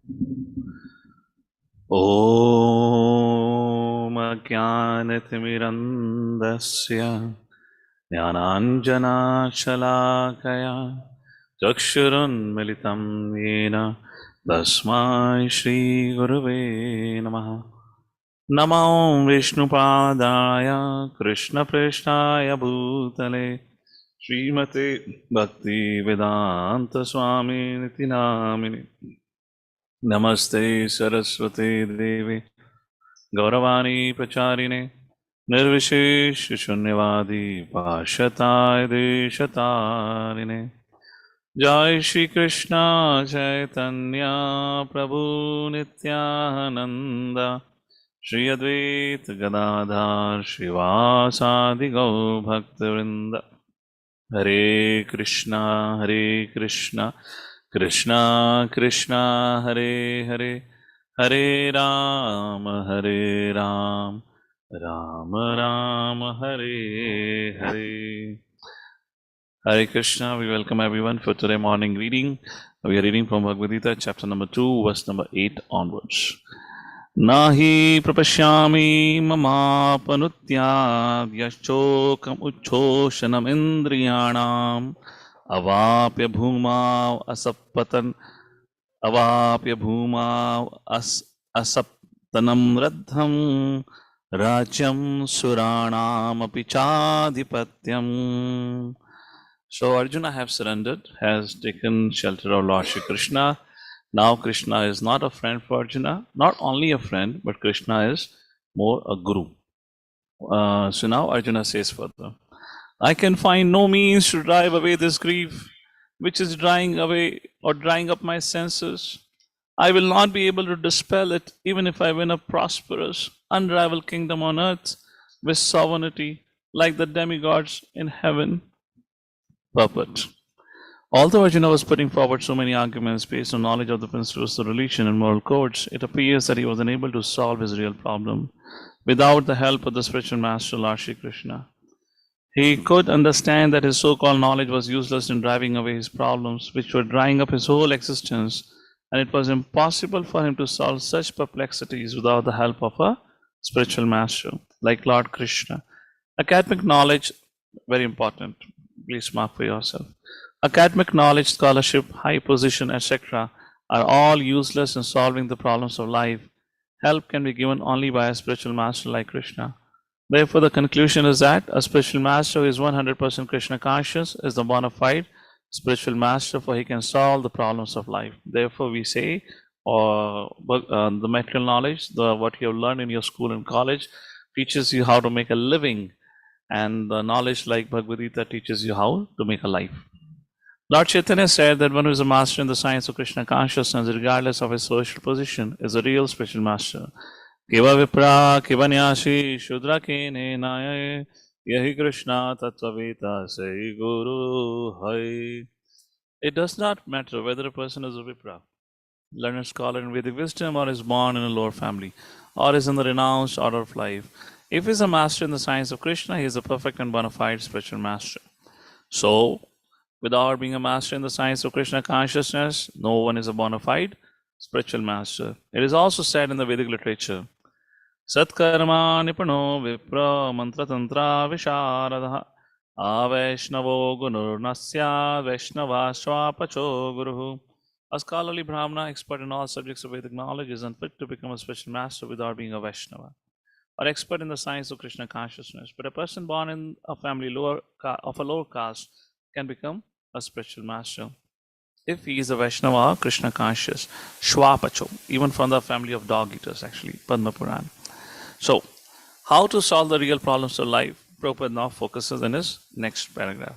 ॐ अज्ञानतिमिरन्धस्य ज्ञानाञ्जनशलाकया चक्षुरुन्मिलितं येन तस्मै श्रीगुरवे नमः। नमो विष्णुपादाय कृष्णप्रेष्ठाय भूतले श्रीमते भक्तिवेदान्तस्वामिनिति नामिने। नमस्ते सरस्वते देवे गौरवाणी प्रचारिणे निर्विशेष शून्यवादी पाश्चात्य देशतारिणे। जय श्री कृष्ण चैतन्य प्रभु नित्यानंद श्री अद्वैत गदाधर श्रीवासादि गौ भक्तवृंद। हरे कृष्णा कृष्णा कृष्णा हरे हरे, हरे Ram Ram Ram Hare Hare. Hare Krishna, we welcome everyone for today morning reading. We are reading from Bhagavad Gita, chapter number 2, verse number 8 onwards. Nahi prapashyami mamapanutyad yaschokam uchoshanam indriyanam avapya bhuma asapatan avapya bhuma asaptanam radham rajyam suranam apichadipatyam. So Arjuna have surrendered, has taken shelter of Lord Shri Krishna. Now Krishna is not a friend for Arjuna, not only a friend, but Krishna is more a guru. So now Arjuna says further, I can find no means to drive away this grief, which is drying away or drying up my senses. I will not be able to dispel it, even if I win a prosperous, unrivaled kingdom on earth with sovereignty like the demigods in heaven. Purport. Although Arjuna was putting forward so many arguments based on knowledge of the principles of religion and moral codes, it appears that he was unable to solve his real problem without the help of the spiritual master Lord Shri Krishna. He could understand that his so-called knowledge was useless in driving away his problems, which were drying up his whole existence, and it was impossible for him to solve such perplexities without the help of a spiritual master like Lord Krishna. Academic knowledge, very important. Please mark for yourself. Academic knowledge, scholarship, high position, etc. are all useless in solving the problems of life. Help can be given only by a spiritual master like Krishna. Therefore, the conclusion is that a spiritual master who is 100% Krishna conscious is the bona fide spiritual master, for he can solve the problems of life. Therefore, we say, the material knowledge, what you have learned in your school and college, teaches you how to make a living, and the knowledge like Bhagavad Gita teaches you how to make a life. Lord Chaitanya said that one who is a master in the science of Krishna consciousness, regardless of his social position, is a real spiritual master. Kiva vipra, kiva nyashi, shudra kene naye, yahi Krishna tattvavita say guru hai. It does not matter whether a person is a vipra, learned scholar in Vedic wisdom, or is born in a lower family, or is in the renounced order of life. If he is a master in the science of Krishna, he is a perfect and bona fide spiritual master. So, without being a master in the science of Krishna consciousness, no one is a bona fide spiritual master. It is also said in the Vedic literature, Satkarma nipano vipra mantra tantra visharadaha avaishnavo gunurnasya vaishnava swapacho guruhu. A scholarly Brahmana, expert in all subjects of Vedic knowledge, is unfit to become a spiritual master without being a Vaishnava, or expert in the science of Krishna consciousness. But a person born in a family of a lower caste can become a spiritual master if he is a Vaishnava or Krishna conscious. Shwapacho, even from the family of dog eaters, actually, Padma Puran. So, how to solve the real problems of life? Prabhupada now focuses in his next paragraph.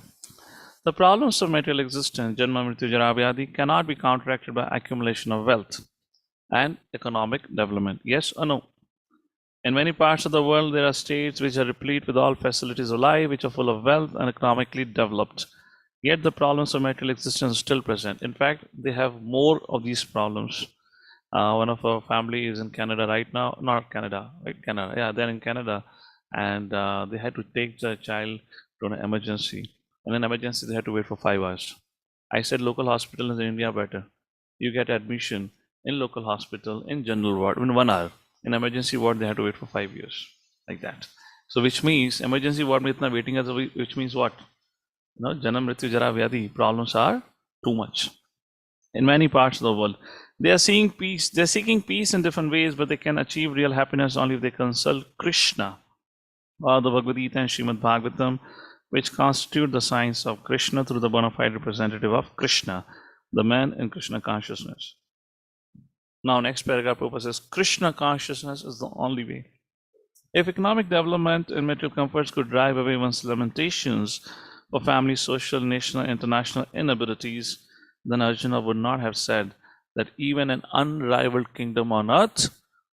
The problems of material existence, Janma, Mrityu, Jara, Vyadhi, cannot be counteracted by accumulation of wealth and economic development. Yes or no? In many parts of the world, there are states which are replete with all facilities of life, which are full of wealth and economically developed. Yet the problems of material existence are still present. In fact, they have more of these problems. One of our family is in Canada right now, not Canada, right? Canada, yeah, they're in Canada, and they had to take the child to an emergency. In an emergency, they had to wait for 5 hours. I said local hospitals in India are better. You get admission, in local hospital, in general ward, in 1 hour. In emergency ward, they have to wait for 5 years, like that. So which means emergency ward mein itna waiting, which means what? Janam, Mrityu, Jara, Vyadhi problems are too much in many parts of the world. They are seeing peace. They are seeking peace in different ways, but they can achieve real happiness only if they consult Krishna, or the Bhagavad Gita and Srimad Bhagavatam, which constitute the science of Krishna through the bona fide representative of Krishna, the man in Krishna consciousness. Now, next paragraph, Prabhupada says, Krishna consciousness is the only way. If economic development and material comforts could drive away one's lamentations for family, social, national, international inabilities, then Arjuna would not have said that even an unrivaled kingdom on earth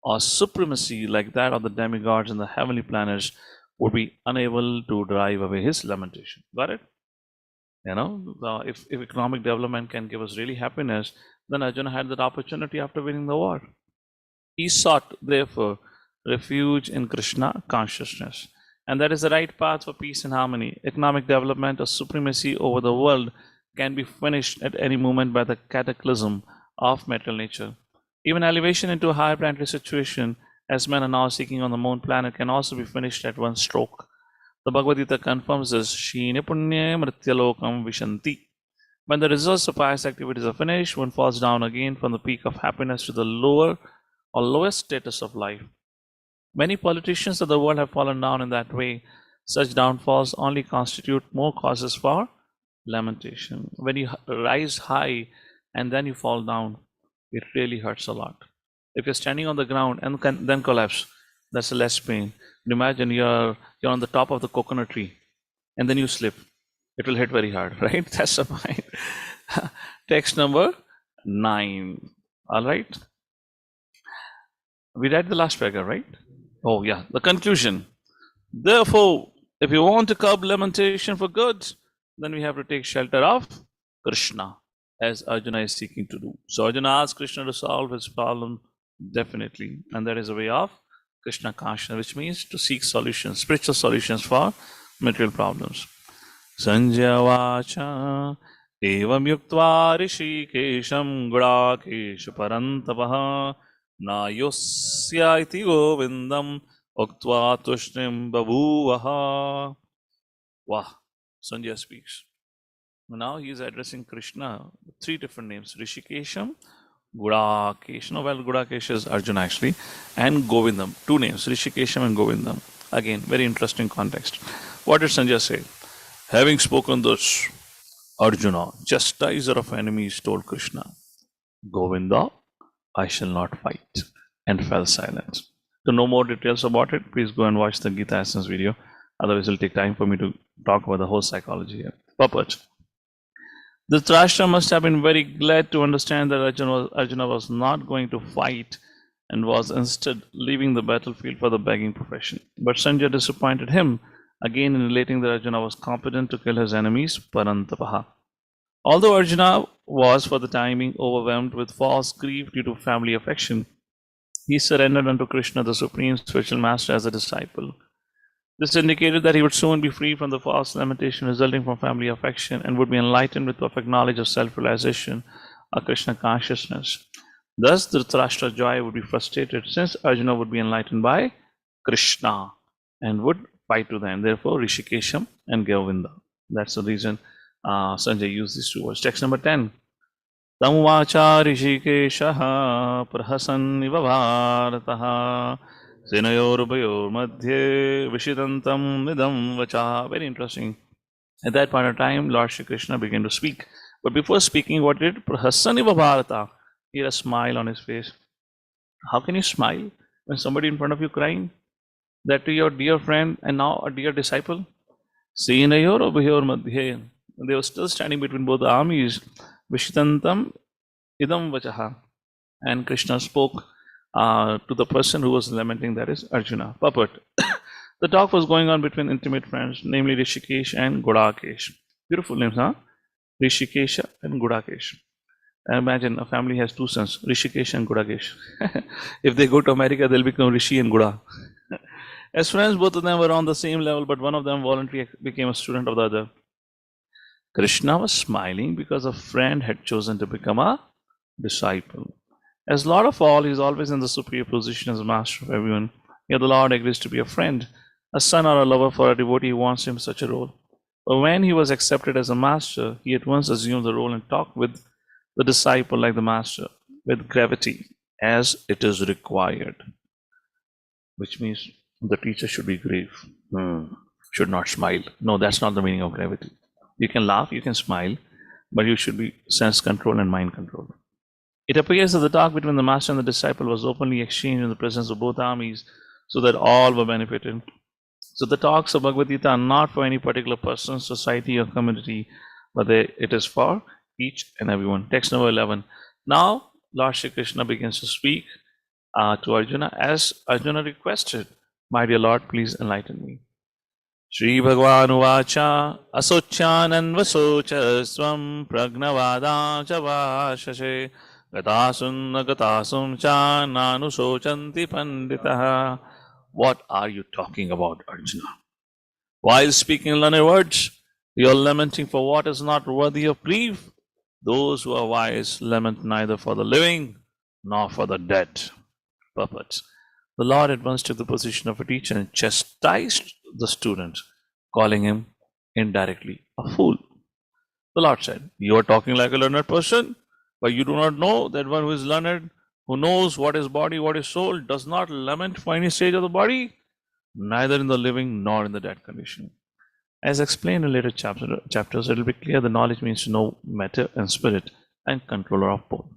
or supremacy like that of the demigods and the heavenly planets would be unable to drive away his lamentation. Got it? If economic development can give us really happiness, then Arjuna had that opportunity after winning the war. He sought, therefore, refuge in Krishna consciousness. And that is the right path for peace and harmony. Economic development or supremacy over the world can be finished at any moment by the cataclysm of material nature. Even elevation into a higher planetary situation, as men are now seeking on the moon planet, can also be finished at one stroke. The Bhagavad Gita confirms this, Shine Punye Mrityalokam Vishanti. When the results of pious activities are finished, one falls down again from the peak of happiness to the lower or lowest status of life. Many politicians of the world have fallen down in that way. Such downfalls only constitute more causes for lamentation. When you rise high and then you fall down, it really hurts a lot. If you're standing on the ground and then collapse, that's less pain. Imagine you're on the top of the coconut tree and then you slip. It will hit very hard, right? That's the point. Text number 9. All right. We read the last paragraph, right? Oh yeah, the conclusion. Therefore, if you want to curb lamentation for good, then we have to take shelter of Krishna, as Arjuna is seeking to do. So Arjuna asks Krishna to solve his problem, definitely. And that is a way of Krishna consciousness, which means to seek solutions, spiritual solutions for material problems. Sanjaya vacha evam yuktva rishikesham gudakesha parantavaha na yosya iti govindam uktva tushnim babhuvaha. Wow, Sanjaya speaks. Now he is addressing Krishna with 3 different names, Rishikesham, Gudakesha. Well, Gudakesha is Arjuna actually, and Govindam. 2 names, Rishikesham and Govindam. Again, very interesting context. What did Sanjaya say? Having spoken thus, Arjuna, chastiser of enemies, told Krishna, Govinda, I shall not fight, and fell silent. To know more details about it, please go and watch the Gita Essence video. Otherwise, it will take time for me to talk about the whole psychology here. Purport. Dhritarashtra must have been very glad to understand that Arjuna was not going to fight and was instead leaving the battlefield for the begging profession. But Sanjaya disappointed him, again in relating that Arjuna was competent to kill his enemies, Parantapaha. Although Arjuna was for the time being overwhelmed with false grief due to family affection, he surrendered unto Krishna, the Supreme Spiritual Master, as a disciple. This indicated that he would soon be free from the false lamentation resulting from family affection and would be enlightened with perfect knowledge of self-realization or Krishna consciousness. Thus, Dhritarashtra's joy would be frustrated since Arjuna would be enlightened by Krishna and would fight to them. Therefore, Rishikesham and Govinda. That's the reason Sanjay used these 2 words. Text number 10. Tamvacha Rishikeshaha prahasan iva bharataha Senayorubhayor madhye vishidantam nidam vacha. Very interesting. At that point of time, Lord Shri Krishna began to speak. But before speaking, what did prahasan iva bharata? He had a smile on his face. How can you smile when somebody in front of you crying? That to your dear friend and now a dear disciple? Senayorubhayor madhye. They were still standing between both the armies. Vishidantam idam vachaha. And Krishna spoke to the person who was lamenting, that is Arjuna. Purport. The talk was going on between intimate friends, namely Rishikesh and Gudakesh. Beautiful names, huh? Rishikesha and Gudakesh. And imagine a family has 2 sons, Rishikesh and Gudakesh. If they go to America, they'll become Rishi and Guda. As friends, both of them were on the same level, but one of them voluntarily became a student of the other. Krishna was smiling because a friend had chosen to become a disciple. As Lord of all, he is always in the superior position as master of everyone. Yet the Lord agrees to be a friend, a son or a lover for a devotee who wants him such a role. But when he was accepted as a master, he at once assumed the role and talked with the disciple like the master, with gravity, as it is required. Which means the teacher should be grave, should not smile. No, that's not the meaning of gravity. You can laugh, you can smile, but you should be sense control and mind control. It appears that the talk between the master and the disciple was openly exchanged in the presence of both armies, so that all were benefited. So the talks of Bhagavad Gita are not for any particular person, society, or community, but it is for each and everyone. Text number 11. Now, Lord Shri Krishna begins to speak to Arjuna as Arjuna requested, "My dear Lord, please enlighten me." Shri Bhagavan Uvacha Asochananvasocha Swam Pragnavada Javashashe Gatasum cha nanusochanti panditaha. What are you talking about, Arjuna? While speaking learned words, you are lamenting for what is not worthy of grief. Those who are wise lament neither for the living nor for the dead. Purports. The Lord at once took the position of a teacher and chastised the student, calling him indirectly a fool. The Lord said, "You are talking like a learned person, but you do not know that one who is learned, who knows what is body, what is soul, does not lament for any stage of the body, neither in the living nor in the dead condition." As explained in later chapters, it will be clear the knowledge means to know matter and spirit and controller of both.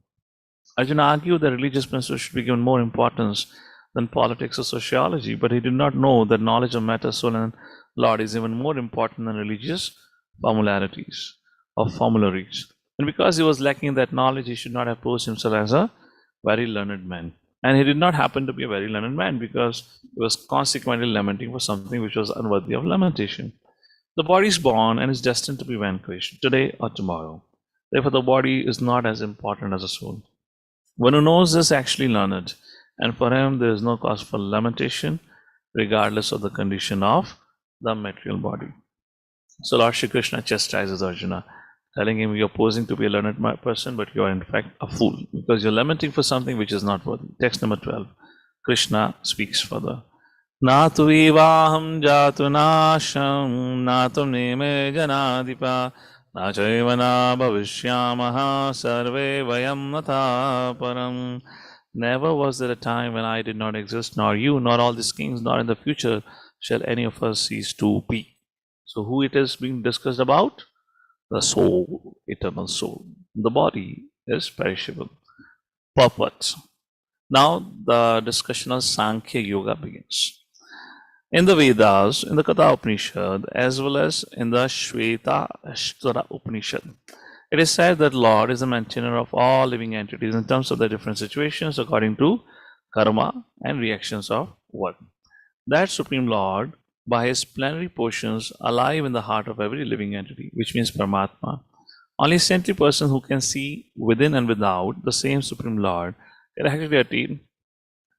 Arjuna argued that religious principles should be given more importance than politics or sociology, but he did not know that knowledge of matter, soul, and Lord is even more important than religious formularities or formularies. And because he was lacking that knowledge, he should not have posed himself as a very learned man. And he did not happen to be a very learned man, because he was consequently lamenting for something which was unworthy of lamentation. The body is born and is destined to be vanquished today or tomorrow. Therefore, the body is not as important as the soul. One who knows this actually learned, and for him there is no cause for lamentation, regardless of the condition of the material body. So Lord Shri Krishna chastises Arjuna, telling him, "You're posing to be a learned person, but you are in fact a fool, because you're lamenting for something which is not worthy." Text number 12. Krishna speaks further. Na tu evaham jatu nasham, na tu neme janadipa, na chaivana bhavishyamaha sarve vayam natha param. Never was there a time when I did not exist, nor you, nor all these kings, nor in the future shall any of us cease to be. So who it is being discussed about? The soul, eternal soul. The body is perishable. Purports. Now the discussion of Sankhya Yoga begins. In the Vedas, in the Katha Upanishad, as well as in the Shveta Ashvara Upanishad, it is said that Lord is the maintainer of all living entities in terms of their different situations according to karma and reactions of work. That Supreme Lord, by his plenary portions, alive in the heart of every living entity, which means Paramatma. Only saintly person who can see within and without the same Supreme Lord can actually attain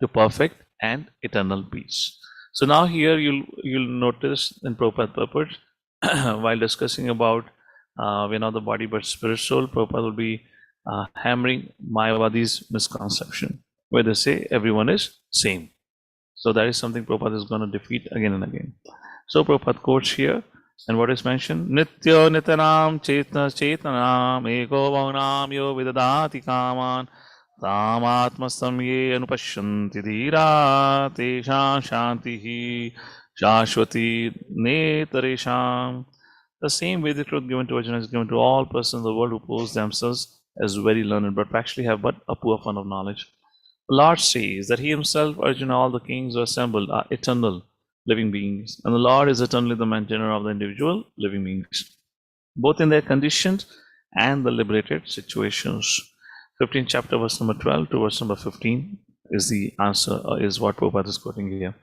to perfect and eternal peace. So now here you'll notice in Prabhupada purport, while discussing about the body but spirit soul, Prabhupada will be hammering Mayavadi's misconception, where they say everyone is same. So that is something Prabhupada is going to defeat again and again. So Prabhupada quotes here, and what is mentioned? Nitya nitanam chetna chetanam eko vaunam yo vidadati kaman Tamatmastam ye anupashyanti dhira tesham shantihi shashvati netaresham. The same Vedic truth given to Arjuna is given to all persons in the world who pose themselves as very learned, but actually have but a poor fund of knowledge. The Lord says that he himself, Arjuna, all the kings who are assembled are eternal living beings, and the Lord is eternally the maintainer of the individual living beings, both in their conditioned and the liberated situations. 15th chapter, verse number 12 to verse number 15 is the answer, is what Prabhupada is quoting here.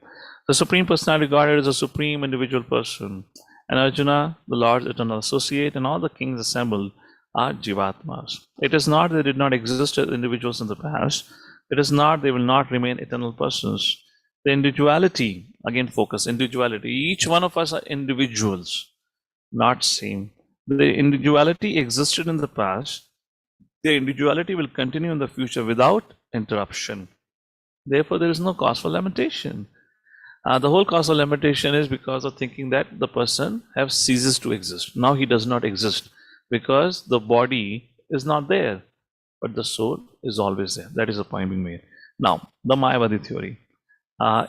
The Supreme Personality regarded as a supreme individual person, and Arjuna, the Lord's eternal associate, and all the kings assembled are Jivatmas. It is not they did not exist as individuals in the past. It is not they will not remain eternal persons. The individuality, again focus, individuality. Each one of us are individuals, not same. The individuality existed in the past. The individuality will continue in the future without interruption. Therefore, there is no cause for lamentation. The whole cause of lamentation is because of thinking that the person has ceases to exist. Now he does not exist because the body is not there, but the soul is always there. That is the point being made. Now, the Mayavadi theory.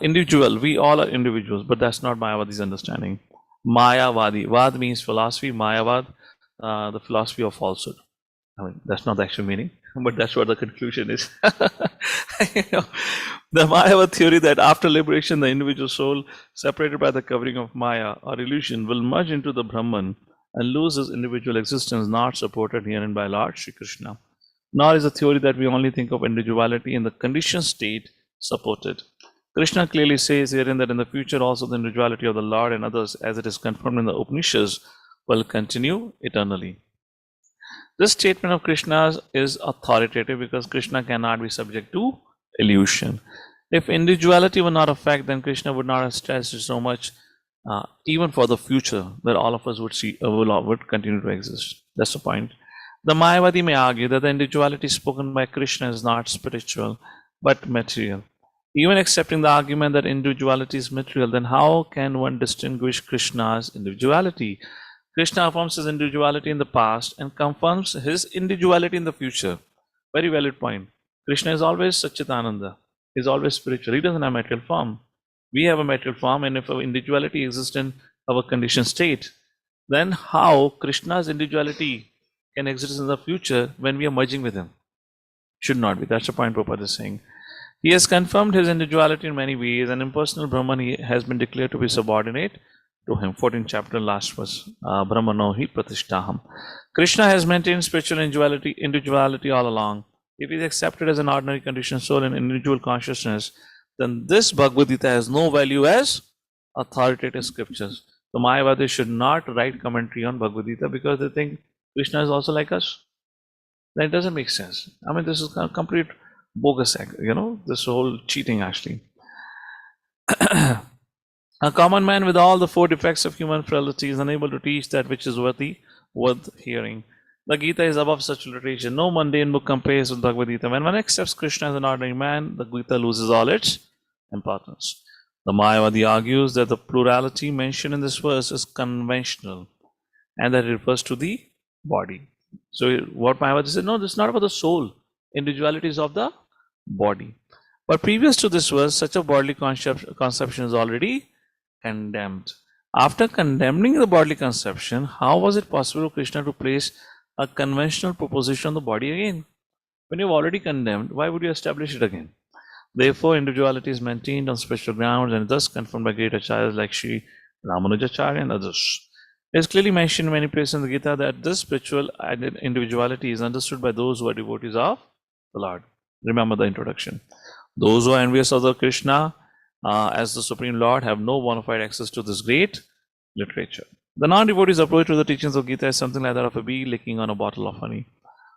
Individual, we all are individuals, but that's not Mayavadi's understanding. Mayavadi, Vad means philosophy, Mayavad, the philosophy of falsehood. I mean, that's not the actual meaning, but that's what the conclusion is. You know, the Mayavad theory that after liberation, the individual soul, separated by the covering of Maya or illusion, will merge into the Brahman and lose his individual existence, not supported herein by Lord Sri Krishna. Nor is a theory that we only think of individuality in the conditioned state supported. Krishna clearly says herein that in the future also the individuality of the Lord and others, as it is confirmed in the Upanishads, will continue eternally. This statement of Krishna's is authoritative because Krishna cannot be subject to illusion. If individuality were not a fact, then Krishna would not have stressed so much, even for the future, that all of us would continue to exist. That's the point. The Mayavadi may argue that the individuality spoken by Krishna is not spiritual, but material. Even accepting the argument that individuality is material, then how can one distinguish Krishna's individuality? Krishna affirms his individuality in the past and confirms his individuality in the future. Very valid point. Krishna is always Satchitananda. He is always spiritual. He doesn't have material form. We have a material form, and if our individuality exists in our conditioned state, then how Krishna's individuality can exist in the future when we are merging with him? Should not be. That's the point Prabhupada is saying. He has confirmed his individuality in many ways, and impersonal Brahman he has been declared to be subordinate to him. 14th chapter, last verse. Brahmano hi pratishtaham. Krishna has maintained spiritual individuality all along. If he is accepted as an ordinary conditioned soul in individual consciousness, then this Bhagavad Gita has no value as authoritative scriptures. The Mayavadis should not write commentary on Bhagavad Gita because they think Krishna is also like us. Then it doesn't make sense. I mean, this is a complete bogus, this whole cheating actually. A common man with all the four defects of human frailty is unable to teach that which is worth hearing. The Gita is above such literature. No mundane book compares with Bhagavad Gita. When one accepts Krishna as an ordinary man, the Gita loses all its importance. The Mayavadi argues that the plurality mentioned in this verse is conventional and that it refers to the body. So what Mayavadi said, no, this is not about the soul. Individuality is of the body. But previous to this verse, such a bodily conception is already condemned. After condemning the bodily conception, how was it possible for Krishna to place a conventional proposition on the body again? When you've already condemned, why would you establish it again? Therefore, individuality is maintained on special grounds and thus confirmed by great acharyas like Sri Ramanujacharya and others. It is clearly mentioned in many places in the Gita that this spiritual individuality is understood by those who are devotees of the Lord. Remember the introduction. Those who are envious of the Krishna as the Supreme Lord have no bona fide access to this great literature. The non-devotee's approach to the teachings of Gita is something like that of a bee licking on a bottle of honey.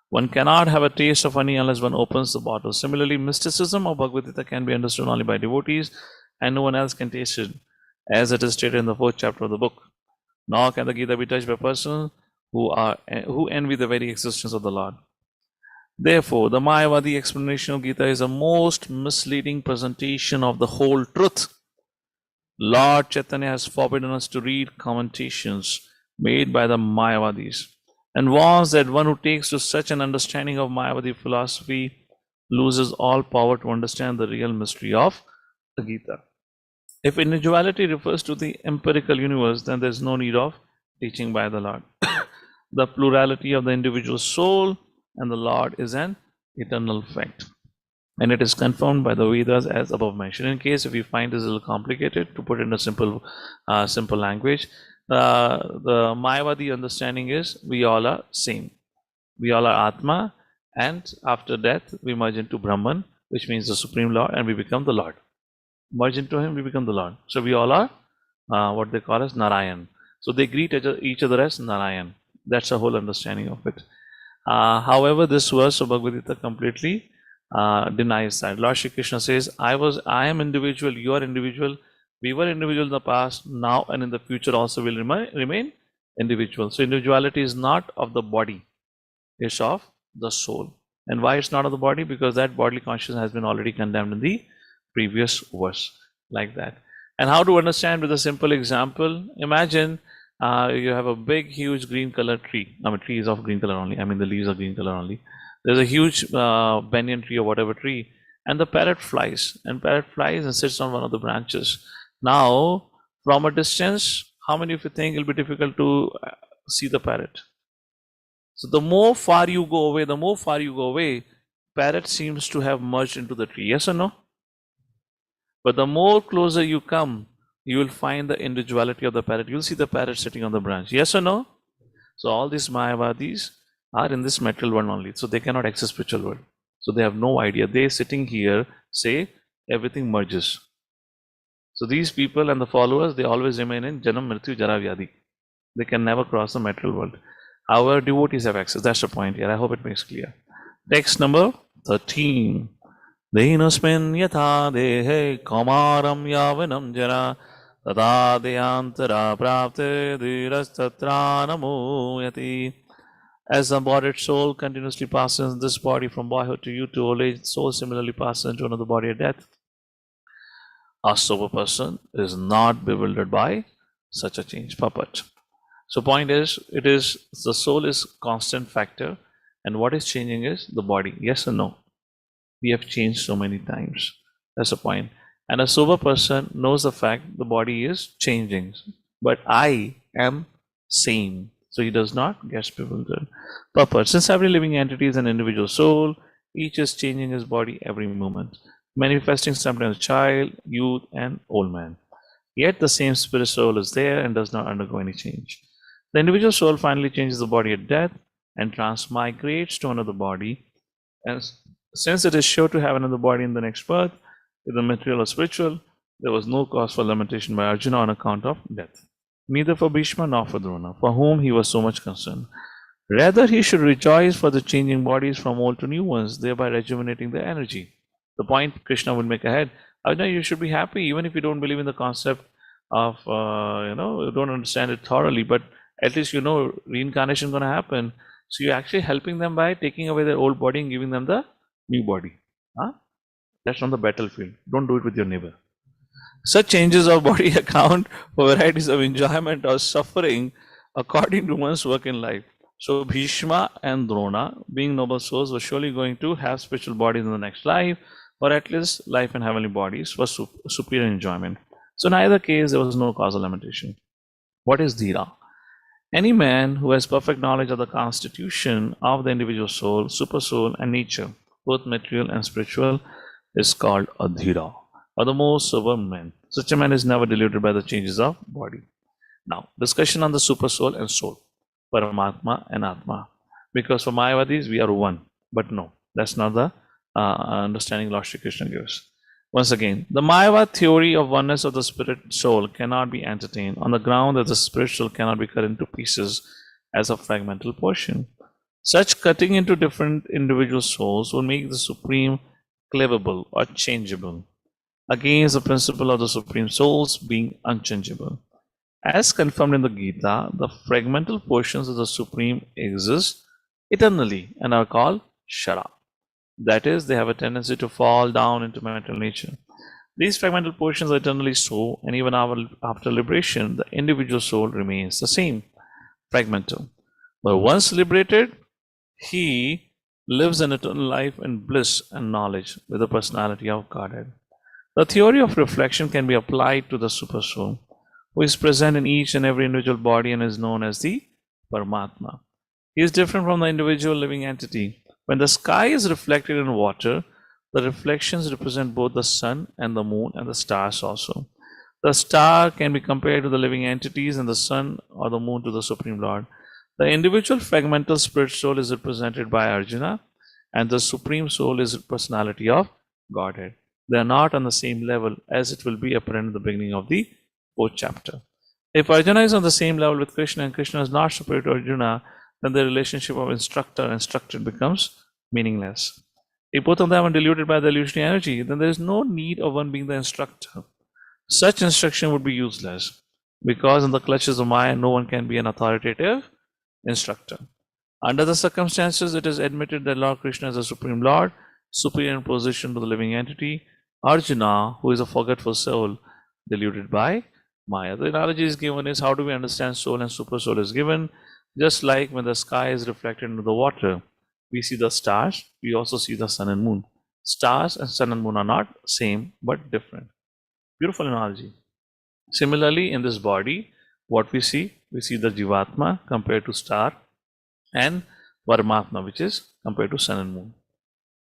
One cannot have a taste of honey unless one opens the bottle. Similarly, mysticism of Bhagavad Gita can be understood only by devotees and no one else can taste it, as it is stated in the 4th chapter of the book. Nor can the Gita be touched by persons who envy the very existence of the Lord. Therefore, the Mayavadi explanation of Gita is a most misleading presentation of the whole truth. Lord Chaitanya has forbidden us to read commentations made by the Mayavadis and warns that one who takes to such an understanding of Mayavadi philosophy loses all power to understand the real mystery of the Gita. If individuality refers to the empirical universe, then there is no need of teaching by the Lord. The plurality of the individual soul and the Lord is an eternal fact, and it is confirmed by the Vedas as above mentioned. In case if you find this a little complicated, to put it in a simple language, the Mayavadi understanding is we all are same. We all are Atma, and after death we merge into Brahman, which means the Supreme Lord, and we become the Lord. Merge into him, we become the Lord. So we all are what they call as Narayan. So they greet each other as Narayan. That's the whole understanding of it. However, this verse of Bhagavad Gita completely denies that. Lord Shri Krishna says, I am individual, you are individual, we were individual in the past, now and in the future also will remain individual. So individuality is not of the body, it's of the soul. And why it's not of the body? Because that bodily consciousness has been already condemned in the previous verse, like that. And how to understand with a simple example? Imagine you have a big, huge green color tree. I mean, tree is of green color only. I mean, the leaves are green color only. There's a huge banyan tree or whatever tree, and the parrot flies and sits on one of the branches. Now, from a distance, how many of you think it'll be difficult to see the parrot? So the more far you go away, parrot seems to have merged into the tree. Yes or no? But the more closer you come, you will find the individuality of the parrot. You'll see the parrot sitting on the branch. Yes or no? So all these Mayavadis are in this material world only. So they cannot access spiritual world. So they have no idea. They sitting here say everything merges. So these people and the followers, they always remain in Janam, Mrityu, Jara, Vyadi. They can never cross the material world. However, devotees have access. That's the point here. I hope it makes clear. Text number 13. Dehinasmin yatha dehe kaumaram yavanam jara tada deyantara prapte dhirastatra namuyati. As the embodied soul continuously passes in this body from boyhood to youth to old age, soul similarly passes into another body at death. A sober person is not bewildered by such a change. Puppet. So point is, the soul is constant factor, and what is changing is the body. Yes or no? We have changed so many times. That's the point. And a sober person knows the fact the body is changing, but I am same. So he does not get bewildered. Purport. Since every living entity is an individual soul, each is changing his body every moment, manifesting sometimes child, youth, and old man. Yet the same spirit soul is there and does not undergo any change. The individual soul finally changes the body at death and transmigrates to another body. And since it is sure to have another body in the next birth, either material or spiritual, there was no cause for lamentation by Arjuna on account of death. Neither for Bhishma nor for Drona, for whom he was so much concerned. Rather, he should rejoice for the changing bodies from old to new ones, thereby rejuvenating their energy. The point Krishna would make ahead, Arjuna, you should be happy even if you don't believe in the concept of, you don't understand it thoroughly, but at least you know reincarnation is going to happen. So you're actually helping them by taking away their old body and giving them the new body. Huh? That's on the battlefield. Don't do it with your neighbor. Such changes of body account for varieties of enjoyment or suffering according to one's work in life. So Bhishma and Drona, being noble souls, were surely going to have spiritual bodies in the next life, or at least life in heavenly bodies for superior enjoyment. So in either case, there was no causal lamentation. What is Dhira? Any man who has perfect knowledge of the constitution of the individual soul, super soul, and nature, both material and spiritual, is called a Dhira, or the most sober man. Such a man is never deluded by the changes of body. Now, discussion on the super soul and soul, Paramatma and Atma. Because for Mayavadis, we are one. But no, that's not the understanding Lord Shri Krishna gives. Once again, the Mayavad theory of oneness of the spirit soul cannot be entertained on the ground that the spirit soul cannot be cut into pieces as a fragmental portion. Such cutting into different individual souls will make the supreme cleavable or changeable, against the principle of the supreme souls being unchangeable. As confirmed in the Gita, the fragmental portions of the supreme exist eternally and are called *SHARE*. That is, they have a tendency to fall down into material nature. These fragmental portions are eternally so, and even after liberation, the individual soul remains the same, fragmental. But once liberated, he lives an eternal life in bliss and knowledge with the personality of Godhead. The theory of reflection can be applied to the super soul, who is present in each and every individual body and is known as the Paramatma. He is different from the individual living entity. When the sky is reflected in water, the reflections represent both the sun and the moon and the stars also. The star can be compared to the living entities and the sun or the moon to the Supreme Lord. The individual fragmental spirit soul is represented by Arjuna, and the Supreme Soul is the personality of Godhead. They are not on the same level as it will be apparent in the beginning of the 4th chapter. If Arjuna is on the same level with Krishna and Krishna is not superior to Arjuna, then the relationship of instructor and instructed becomes meaningless. If both of them are deluded by the illusionary energy, then there is no need of one being the instructor. Such instruction would be useless, because in the clutches of Maya, no one can be an authoritative instructor. Under the circumstances, it is admitted that Lord Krishna is the Supreme Lord, superior in position to the living entity. Arjuna, who is a forgetful soul, deluded by Maya. The analogy is given is how do we understand soul and super soul is given. Just like when the sky is reflected into the water, we see the stars, we also see the sun and moon. Stars and sun and moon are not same but different. Beautiful analogy. Similarly, in this body, what we see the Jivatma compared to star and Paramatma, which is compared to sun and moon.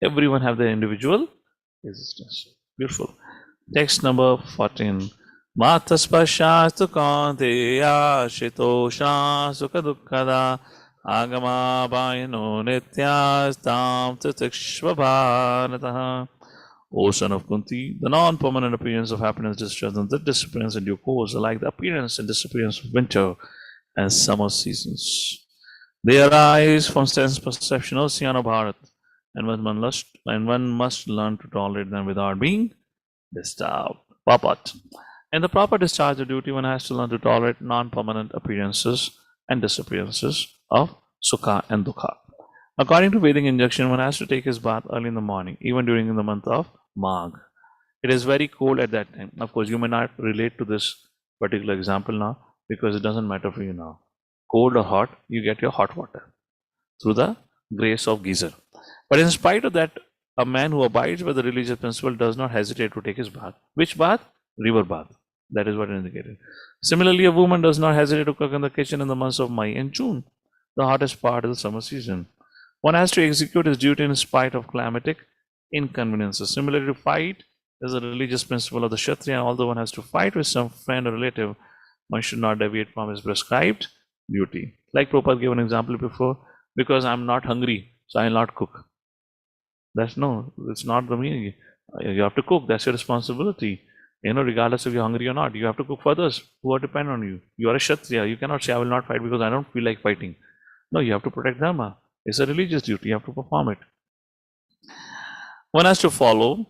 Everyone have their individual existence. Beautiful. Text number 14. Mataspashastu kanteya shitosha sukha dukkada agama bhayano nityastam titikshva bharatah. O son of Kunti, the non-permanent appearance of happiness, distress, and the disappearance in due course are like the appearance and disappearance of winter and summer seasons. They arise from sense perception, ocean of Bharat, and one must learn to tolerate them without being disturbed. Purport. In the proper discharge of duty, one has to learn to tolerate non-permanent appearances and disappearances of Sukha and Dukha. According to Vedic injunction, one has to take his bath early in the morning, even during the month of Magh. It is very cold at that time. Of course, you may not relate to this particular example now because it doesn't matter for you now. Cold or hot, you get your hot water through the grace of geyser. But in spite of that, a man who abides by the religious principle does not hesitate to take his bath. Which bath? River bath. That is what it indicated. Similarly, a woman does not hesitate to cook in the kitchen in the months of May and June, the hottest part of the summer season. One has to execute his duty in spite of climatic inconveniences. Similarly, to fight is a religious principle of the Kshatriya. Although one has to fight with some friend or relative, one should not deviate from his prescribed duty. Like Prabhupada gave an example before, because I'm not hungry, so I will not cook. It's not the meaning. You have to cook, that's your responsibility. Regardless if you're hungry or not, you have to cook for others who are dependent on you. You are a Kshatriya, you cannot say I will not fight because I don't feel like fighting. No, you have to protect Dharma. It's a religious duty, you have to perform it. One has to follow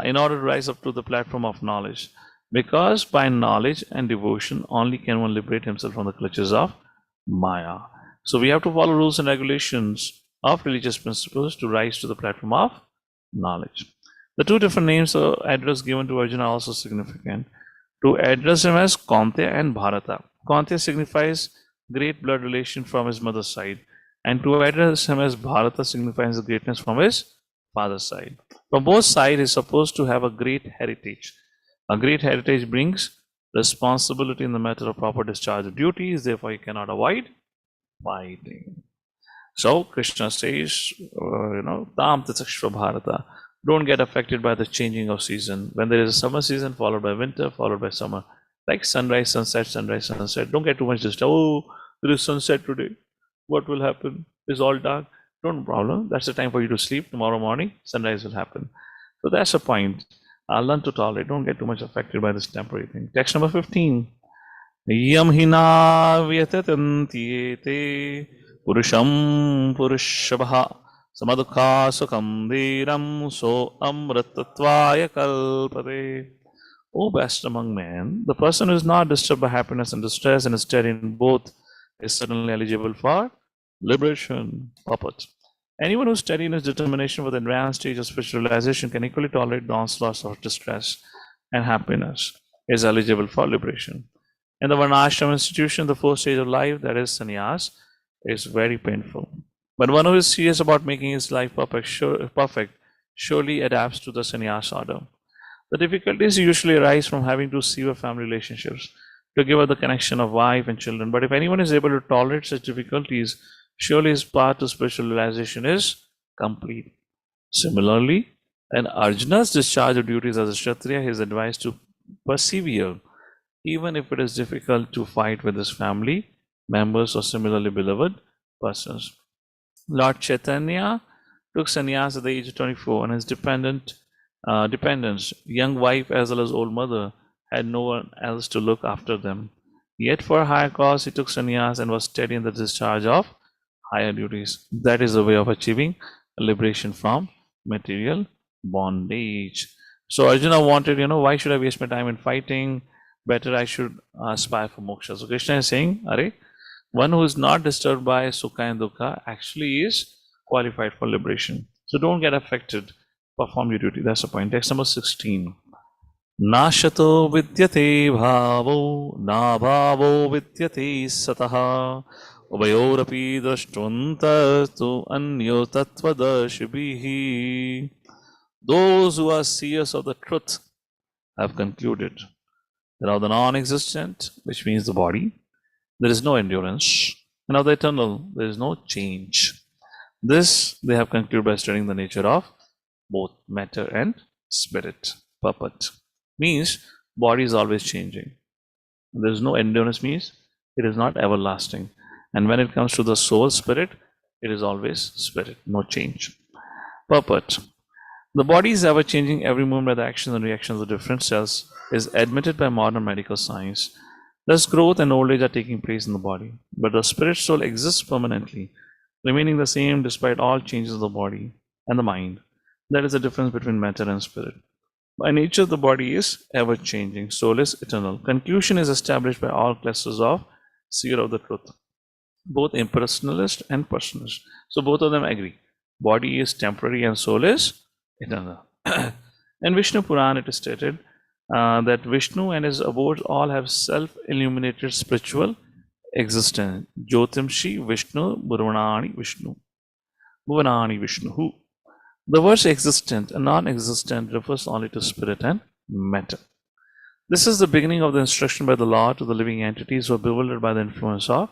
in order to rise up to the platform of knowledge. Because by knowledge and devotion only can one liberate himself from the clutches of Maya. So we have to follow rules and regulations of religious principles to rise to the platform of knowledge. The two different names or address given to Arjuna are also significant. To address him as Kaunteya and Bharata. Kaunteya signifies great blood relation from his mother's side, and to address him as Bharata signifies the greatness from his father's side. From both sides, he is supposed to have a great heritage. A great heritage brings responsibility in the matter of proper discharge of duties, therefore he cannot avoid fighting. So Krishna says, Tam Titikshva Bharata. Don't get affected by the changing of season. When there is a summer season, followed by winter, followed by summer. Like sunrise, sunset, sunrise, sunset. Don't get too much disturbed. Oh, there is sunset today. What will happen? It's all dark. Don't problem. That's the time for you to sleep. Tomorrow morning, sunrise will happen. So that's the point. Learn to tolerate. Don't get too much affected by this temporary thing. Text number 15. Yam hina vyatatantyete purusham purushabha samadukha sukham dhiram so amritatvaya kalpate. O best among men, the person who is not disturbed by happiness and distress and is steady in both is certainly eligible for liberation. Purport. Anyone who is steady in his determination for the advanced stage of spiritual realization can equally tolerate the onslaughts of distress and happiness, is eligible for liberation. In the Varnashram institution, the fourth stage of life, that is sannyas, is very painful. But one who is serious about making his life perfect surely adapts to the sannyas order. The difficulties usually arise from having to sever family relationships to give up the connection of wife and children. But if anyone is able to tolerate such difficulties, surely his path to spiritual realization is complete. Similarly, in Arjuna's discharge of duties as a Kshatriya, he is advised to persevere, even if it is difficult to fight with his family members or similarly beloved persons. Lord Chaitanya took sannyas at the age of 24, and his dependents, young wife as well as old mother, had no one else to look after them. Yet for a higher cause, he took sannyas and was steady in the discharge of higher duties. That is the way of achieving liberation from material bondage. So Arjuna wanted, why should I waste my time in fighting? Better I should aspire for moksha. So Krishna is saying, One who is not disturbed by sukha and dukkha actually is qualified for liberation. So don't get affected. Perform your duty. That's the point. Text number 16. Nashato vidyate bhavo, na bhavo vidyate sataha, ubayorapi drashtvanta anyo tattvadashibhihi. Those who are seers of the truth have concluded that of the non-existent, which means the body, there is no endurance, and of the eternal, there is no change. This they have concluded by studying the nature of both matter and spirit. Purport means body is always changing. There is no endurance means it is not everlasting. And when it comes to the soul spirit, it is always spirit, no change. Purport. The body is ever changing every moment by the actions and reactions of different cells is admitted by modern medical science. Thus, growth and old age are taking place in the body, but the spirit soul exists permanently, remaining the same despite all changes of the body and the mind. That is the difference between matter and spirit. By nature, the body is ever changing, soul is eternal. Conclusion is established by all classes of seer of the truth, both impersonalist and personalist. So both of them agree. Body is temporary and soul is eternal. In Vishnu Puran, it is stated that Vishnu and his abodes all have self-illuminated spiritual existence. Jyotimshi Vishnu Bhuvanani Vishnu. Bhuvanani Vishnu. The words existent and non-existent refers only to spirit and matter. This is the beginning of the instruction by the Lord to the living entities who are bewildered by the influence of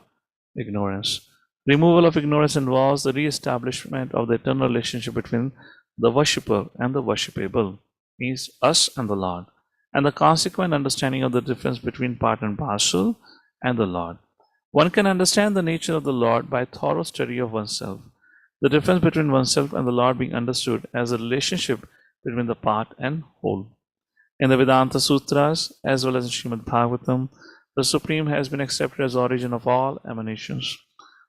ignorance. Removal of ignorance involves the re-establishment of the eternal relationship between the worshipper and the worshipable, means us and the Lord, and the consequent understanding of the difference between part and parcel and the Lord. One can understand the nature of the Lord by thorough study of oneself. The difference between oneself and the Lord being understood as a relationship between the part and whole. In the Vedanta Sutras, as well as in Srimad Bhagavatam, the Supreme has been accepted as the origin of all emanations.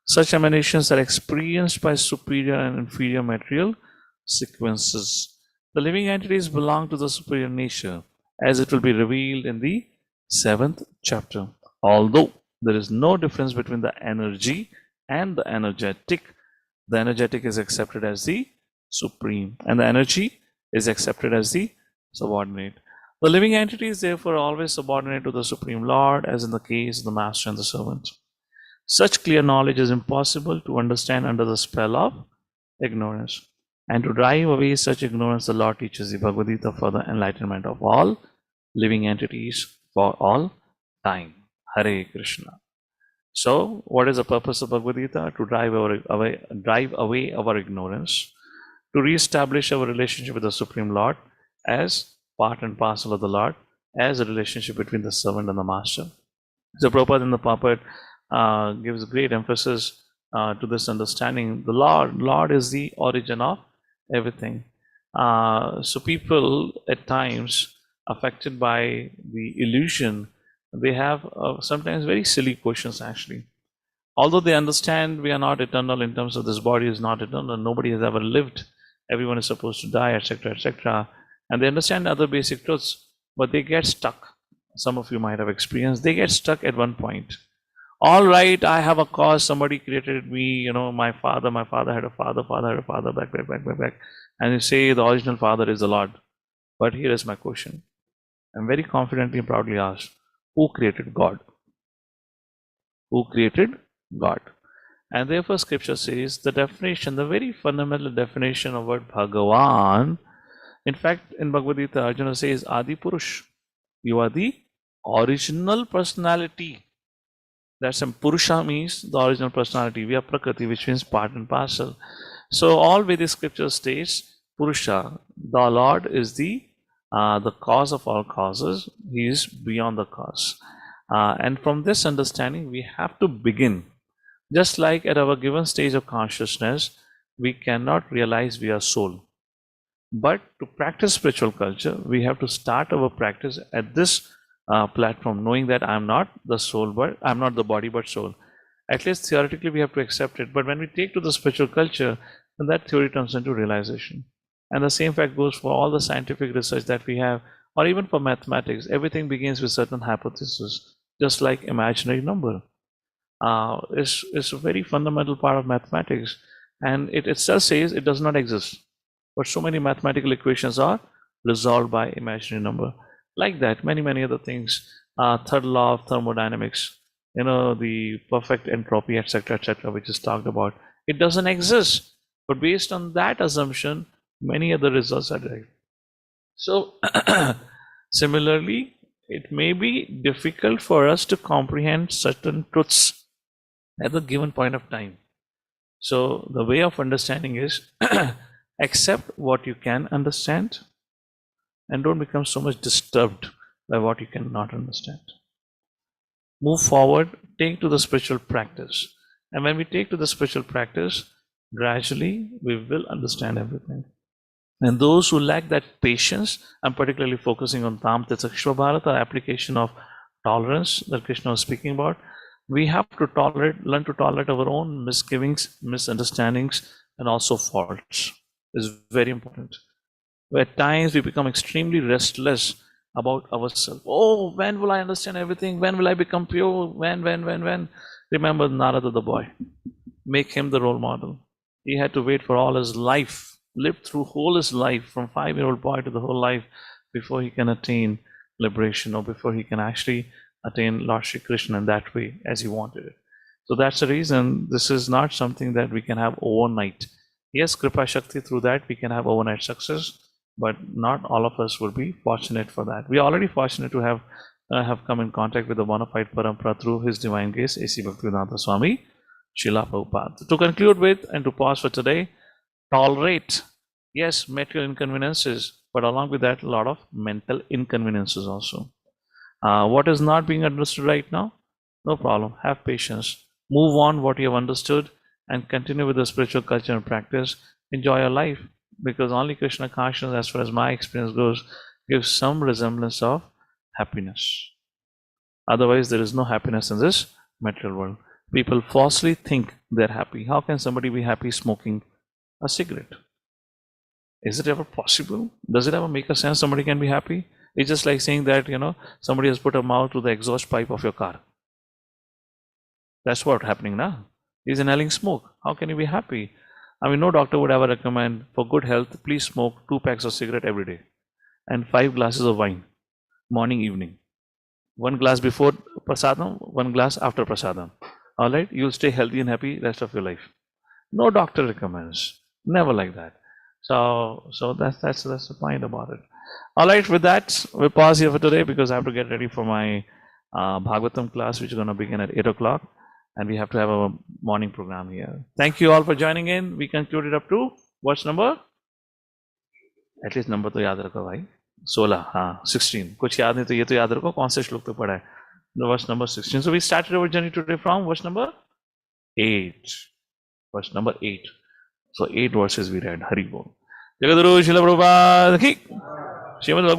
Such emanations are experienced by superior and inferior material sequences. The living entities belong to the superior nature, as it will be revealed in the 7th chapter. Although there is no difference between the energy and the energetic is accepted as the supreme, and the energy is accepted as the subordinate. The living entity is therefore always subordinate to the Supreme Lord, as in the case of the master and the servant. Such clear knowledge is impossible to understand under the spell of ignorance. And to drive away such ignorance, the Lord teaches the Bhagavad Gita for the enlightenment of all living entities for all time. Hare Krishna. So, what is the purpose of Bhagavad Gita? To drive away our ignorance, to re-establish our relationship with the Supreme Lord as part and parcel of the Lord, as a relationship between the servant and the master. So, Prabhupada in the purport gives great emphasis to this understanding. The Lord is the origin of everything. So, people at times affected by the illusion, they have sometimes very silly questions actually. Although they understand we are not eternal in terms of this body is not eternal, nobody has ever lived, everyone is supposed to die, etc., etc. And they understand other basic truths, but they get stuck. Some of you might have experienced, they get stuck at one point. All right, I have a cause, somebody created me, my father had a father had a father, back. And you say the original father is the Lord. But here is my question. I'm very confidently and proudly asked, who created God? Who created God? And therefore scripture says the definition, the very fundamental definition of word Bhagavan. In fact, in Bhagavad Gita, Arjuna says, Adi Purush, you are the original personality. That's some Purusha means the original personality. We are Prakriti, which means part and parcel. So all Vedic scripture states, Purusha, the Lord is the cause of all causes. He is beyond the cause. And from this understanding, we have to begin. Just like at our given stage of consciousness, we cannot realize we are soul. But to practice spiritual culture, we have to start our practice at this platform, knowing that I'm not the soul, but I'm not the body, but soul. At least theoretically, we have to accept it. But when we take to the spiritual culture, then that theory turns into realization. And the same fact goes for all the scientific research that we have, or even for mathematics. Everything begins with certain hypotheses, just like imaginary number. is a very fundamental part of mathematics, and it itself says it does not exist. But so many mathematical equations are resolved by imaginary number. Like that, many other things. Third law of thermodynamics, the perfect entropy, etc., which is talked about. It doesn't exist. But based on that assumption, many other results are derived. So, similarly, it may be difficult for us to comprehend certain truths at the given point of time. So, the way of understanding is accept what you can understand and don't become so much disturbed by what you cannot understand. Move forward, take to the spiritual practice. And when we take to the spiritual practice, gradually we will understand everything. And those who lack that patience, I'm particularly focusing on Tam Titsakshva Bharata, application of tolerance that Krishna was speaking about. We have to learn to tolerate our own misgivings, misunderstandings, and also faults. Is very important. At times we become extremely restless about ourselves. Oh, when will I understand everything? When will I become pure? When? Remember Narada the boy. Make him the role model. He had to wait for all his life, lived through whole his life, from 5-year-old boy to the whole life, before he can attain liberation, or before he can actually attain Lord Shri Krishna in that way as he wanted it. So that's the reason this is not something that we can have overnight. Yes, Kripa Shakti, through that we can have overnight success, but not all of us will be fortunate for that. We are already fortunate to have come in contact with the bona fide parampara through His Divine Grace, A.C. Bhaktivedanta Swami, Srila Prabhupada. To conclude with and to pause for today, tolerate, yes, material inconveniences, but along with that, a lot of mental inconveniences also. What is not being understood right now? No problem. Have patience. Move on what you have understood and continue with the spiritual culture and practice. Enjoy your life, because only Krishna consciousness, as far as my experience goes, gives some resemblance of happiness. Otherwise, there is no happiness in this material world. People falsely think they're happy. How can somebody be happy smoking a cigarette? Is it ever possible? Does it ever make a sense somebody can be happy? It's just like saying that, somebody has put a mouth to the exhaust pipe of your car. That's what's happening now. He's inhaling smoke. How can you be happy? I mean, no doctor would ever recommend, for good health, please smoke 2 packs of cigarette every day and 5 glasses of wine, morning, evening. 1 glass before prasadam, 1 glass after prasadam. All right, you'll stay healthy and happy rest of your life. No doctor recommends. Never like that. So that's the point about it. All right, with that, we'll pause here for today because I have to get ready for my Bhagavatam class, which is going to begin at 8 o'clock. And we have to have a morning program here. Thank you all for joining in. We concluded up to what's number? At least number तो याद रखो भाई. 16, हाँ, 16. कुछ याद नहीं तो ये तो याद रखो कौन से श्लोक तक पढ़ा है. Verse number 16. So we started our journey today from verse number 8. Verse number 8. So 8 verses we read. Hari Bol. Jagadguru Srila Prabhupada ki. Srimad